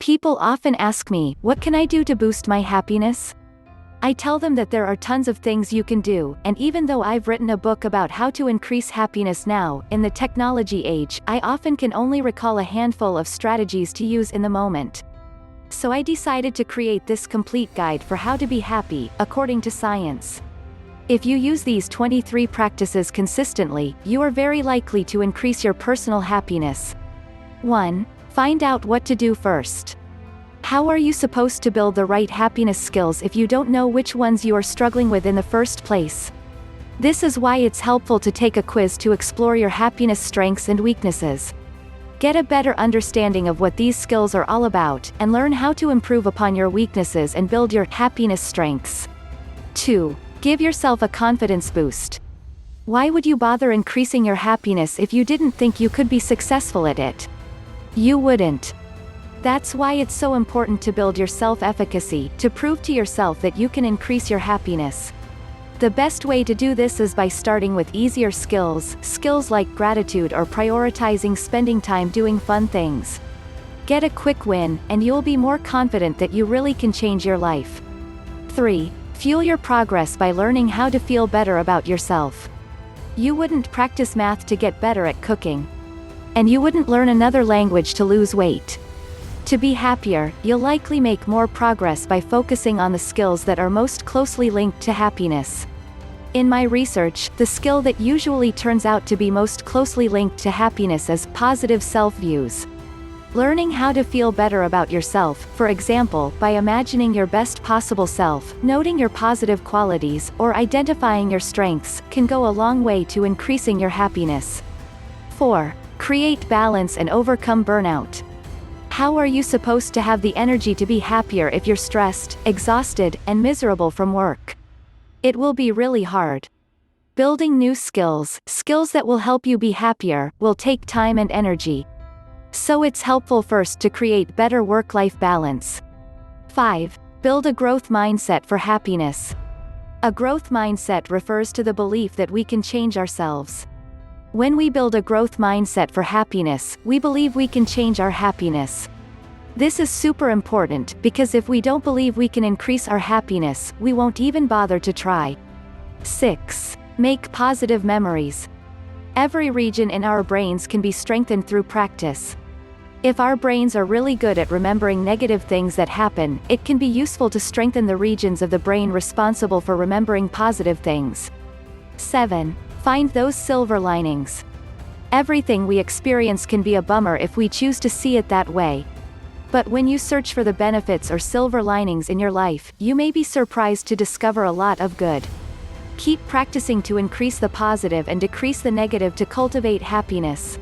People often ask me, what can I do to boost my happiness? I tell them that there are tons of things you can do, and even though I've written a book about how to increase happiness now, in the technology age, I often can only recall a handful of strategies to use in the moment. So I decided to create this complete guide for how to be happy, according to science. If you use these 23 practices consistently, you are very likely to increase your personal happiness. 1. Find out what to do first. How are you supposed to build the right happiness skills if you don't know which ones you are struggling with in the first place? This is why it's helpful to take a quiz to explore your happiness strengths and weaknesses. Get a better understanding of what these skills are all about, and learn how to improve upon your weaknesses and build your happiness strengths. 2. Give yourself a confidence boost. Why would you bother increasing your happiness if you didn't think you could be successful at it? You wouldn't. That's why it's so important to build your self-efficacy, to prove to yourself that you can increase your happiness. The best way to do this is by starting with easier skills like gratitude or prioritizing spending time doing fun things. Get a quick win, and you'll be more confident that you really can change your life. 3. Fuel your progress by learning how to feel better about yourself. You wouldn't practice math to get better at cooking. And you wouldn't learn another language to lose weight. To be happier, you'll likely make more progress by focusing on the skills that are most closely linked to happiness. In my research, the skill that usually turns out to be most closely linked to happiness is positive self-views. Learning how to feel better about yourself, for example, by imagining your best possible self, noting your positive qualities, or identifying your strengths, can go a long way to increasing your happiness. 4. Create balance and overcome burnout. How are you supposed to have the energy to be happier if you're stressed, exhausted, and miserable from work? It will be really hard. Building new skills that will help you be happier, will take time and energy. So it's helpful first to create better work-life balance. 5. Build a growth mindset for happiness. A growth mindset refers to the belief that we can change ourselves. When we build a growth mindset for happiness, we believe we can change our happiness. This is super important, because if we don't believe we can increase our happiness, we won't even bother to try. 6. Make positive memories. Every region in our brains can be strengthened through practice. If our brains are really good at remembering negative things that happen, it can be useful to strengthen the regions of the brain responsible for remembering positive things. 7. Find those silver linings. Everything we experience can be a bummer if we choose to see it that way. But when you search for the benefits or silver linings in your life, you may be surprised to discover a lot of good. Keep practicing to increase the positive and decrease the negative to cultivate happiness.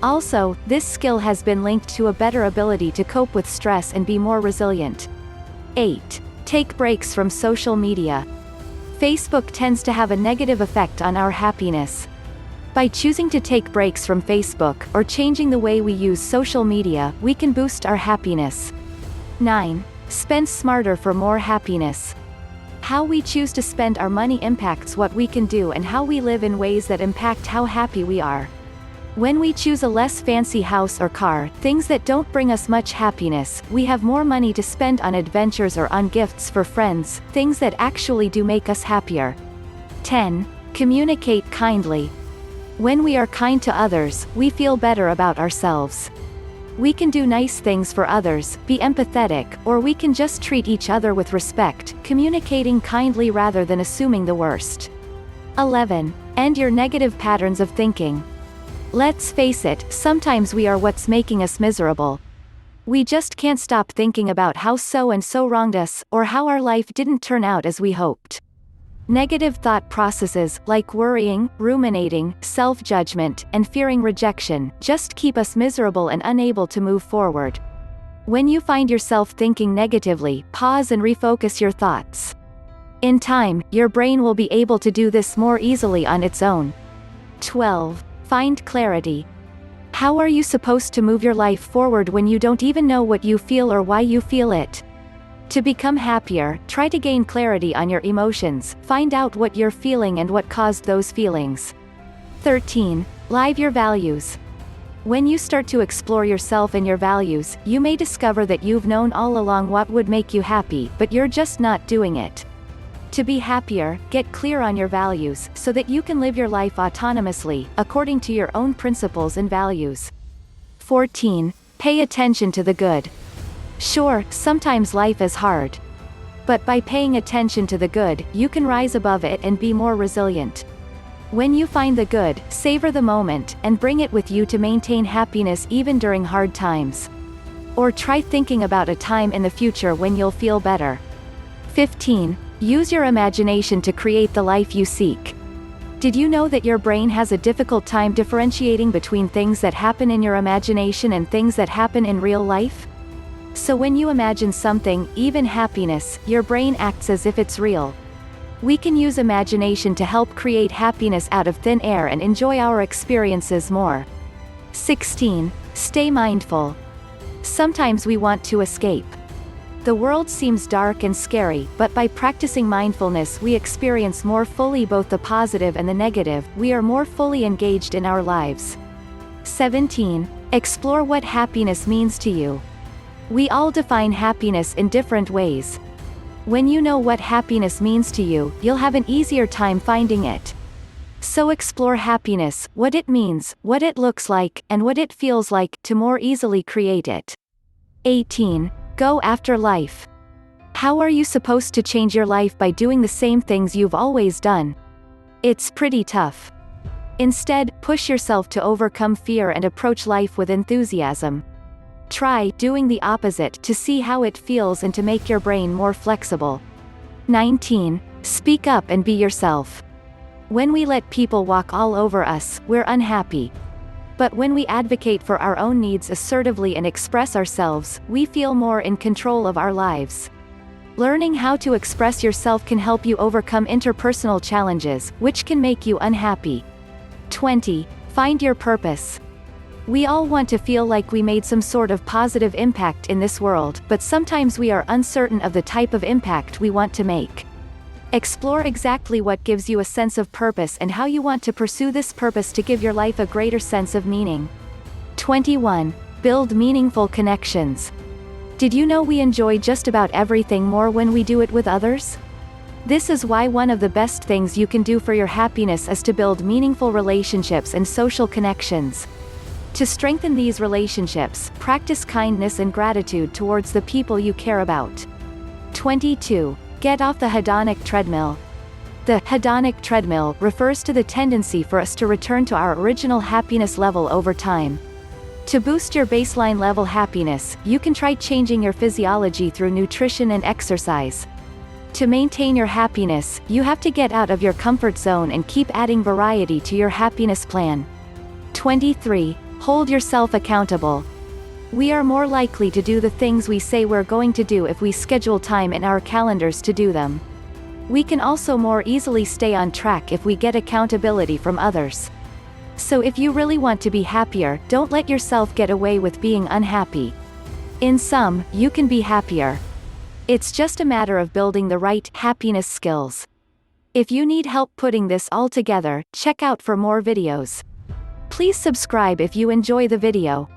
Also, this skill has been linked to a better ability to cope with stress and be more resilient. 8. Take breaks from social media. Facebook tends to have a negative effect on our happiness. By choosing to take breaks from Facebook, or changing the way we use social media, we can boost our happiness. 9. Spend smarter for more happiness. How we choose to spend our money impacts what we can do and how we live in ways that impact how happy we are. When we choose a less fancy house or car, things that don't bring us much happiness, we have more money to spend on adventures or on gifts for friends, things that actually do make us happier. 10. Communicate kindly. When we are kind to others, we feel better about ourselves. We can do nice things for others, be empathetic, or we can just treat each other with respect, communicating kindly rather than assuming the worst. 11. End your negative patterns of thinking. Let's face it, sometimes we are what's making us miserable. We just can't stop thinking about how so-and-so wronged us, or how our life didn't turn out as we hoped. Negative thought processes, like worrying, ruminating, self-judgment, and fearing rejection, just keep us miserable and unable to move forward. When you find yourself thinking negatively, pause and refocus your thoughts. In time, your brain will be able to do this more easily on its own. 12. Find clarity. How are you supposed to move your life forward when you don't even know what you feel or why you feel it? To become happier, try to gain clarity on your emotions, find out what you're feeling and what caused those feelings. 13. Live your values. When you start to explore yourself and your values, you may discover that you've known all along what would make you happy, but you're just not doing it. To be happier, get clear on your values, so that you can live your life autonomously, according to your own principles and values. 14. Pay attention to the good. Sure, sometimes life is hard. But by paying attention to the good, you can rise above it and be more resilient. When you find the good, savor the moment, and bring it with you to maintain happiness even during hard times. Or try thinking about a time in the future when you'll feel better. 15. Use your imagination to create the life you seek. Did you know that your brain has a difficult time differentiating between things that happen in your imagination and things that happen in real life? So when you imagine something, even happiness, your brain acts as if it's real. We can use imagination to help create happiness out of thin air and enjoy our experiences more. 16. Stay mindful. Sometimes we want to escape. The world seems dark and scary, but by practicing mindfulness we experience more fully both the positive and the negative. We are more fully engaged in our lives. 17. Explore what happiness means to you. We all define happiness in different ways. When you know what happiness means to you, you'll have an easier time finding it. So explore happiness, what it means, what it looks like, and what it feels like, to more easily create it. 18. Go after life. How are you supposed to change your life by doing the same things you've always done? It's pretty tough. Instead, push yourself to overcome fear and approach life with enthusiasm. Try doing the opposite to see how it feels and to make your brain more flexible. 19. Speak up and be yourself. When we let people walk all over us, we're unhappy. But when we advocate for our own needs assertively and express ourselves, we feel more in control of our lives. Learning how to express yourself can help you overcome interpersonal challenges, which can make you unhappy. 20. Find your purpose. We all want to feel like we made some sort of positive impact in this world, but sometimes we are uncertain of the type of impact we want to make. Explore exactly what gives you a sense of purpose and how you want to pursue this purpose to give your life a greater sense of meaning. 21. Build meaningful connections. Did you know we enjoy just about everything more when we do it with others? This is why one of the best things you can do for your happiness is to build meaningful relationships and social connections. To strengthen these relationships, practice kindness and gratitude towards the people you care about. 22. Get off the hedonic treadmill. The hedonic treadmill refers to the tendency for us to return to our original happiness level over time. To boost your baseline level happiness, you can try changing your physiology through nutrition and exercise. To maintain your happiness, you have to get out of your comfort zone and keep adding variety to your happiness plan. 23. Hold yourself accountable. We are more likely to do the things we say we're going to do if we schedule time in our calendars to do them. We can also more easily stay on track if we get accountability from others. So if you really want to be happier, don't let yourself get away with being unhappy. In sum, you can be happier. It's just a matter of building the right happiness skills. If you need help putting this all together, check out for more videos. Please subscribe if you enjoy the video.